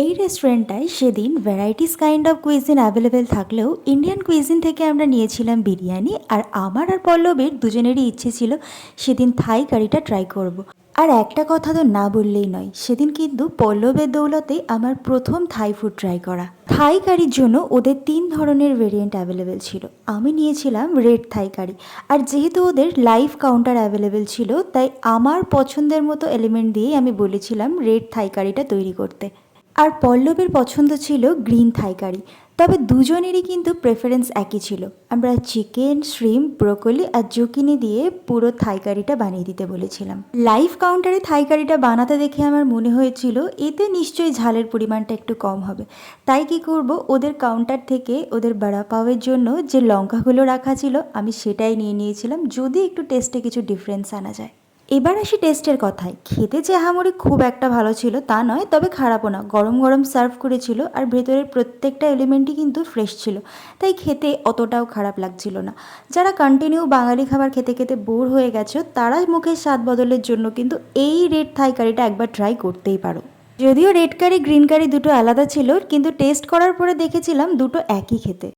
এই রেস্টুরেন্টটায় সেদিন varieties kind of cuisine available থাকলেও ইন্ডিয়ান কুইজিন থেকে আমরা নিয়েছিলাম বিরিয়ানি। আর আমার আর পল্লবীর দুজনেরই ইচ্ছে ছিল সেদিন থাই কারিটা ট্রাই করব। আর একটা কথা তো না বললেই নয়, সেদিন কিন্তু পল্লবের দৌলতেই আমার প্রথম থাই ফুড ট্রাই করা। থাই কারির জন্য ওদের 3 ধরনের ভেরিয়েন্ট অ্যাভেলেবেল ছিল। আমি নিয়েছিলাম রেড থাই কারি। আর যেহেতু ওদের লাইভ কাউন্টার অ্যাভেলেবেল ছিল, তাই আমার পছন্দের মতো এলিমেন্ট দিয়েই আমি বলেছিলাম রেড থাই কারিটা তৈরি করতে। আর পল্লবের পছন্দ ছিল গ্রিন থাই কারি। তবে দুজনেরই কিন্তু প্রেফারেন্স একই ছিল, আমরা চিকেন, শ্রিম্প, ব্রোকলি আর জুকিনি দিয়ে পুরো থাই কারিটা বানিয়ে দিতে বলেছিলাম। লাইভ কাউন্টারে থাই কারিটা বানাতে দেখে আমার মনে হয়েছিল এতে নিশ্চয়ই ঝালের পরিমাণটা একটু কম হবে। তাই কি করব, ওদের কাউন্টার থেকে ওদের বড়া পাওয়ের জন্য যে লঙ্কাগুলো রাখা ছিল আমি সেটাই নিয়ে নিয়েছিলাম, যদি একটু টেস্টে কিছু ডিফারেন্স আনা যায়। এবার আসি টেস্টের কথায়। খেতে যে আহামরি খুব একটা ভালো ছিল তা নয়, তবে খারাপও না। গরম গরম সার্ভ করেছিল আর ভেতরের প্রত্যেকটা এলিমেন্টই কিন্তু ফ্রেশ ছিল, তাই খেতে অতটাও খারাপ লাগছিল না। যারা কন্টিনিউ বাঙালি খাবার খেতে খেতে বোর হয়ে গেছো, তারা মুখের স্বাদ বদলের জন্য কিন্তু এই রেড থাই কারিটা একবার ট্রাই করতেই পারো। যদিও রেড কারি গ্রিন কারি দুটো আলাদা ছিল, কিন্তু টেস্ট করার পরে দেখেছিলাম দুটো একই খেতে।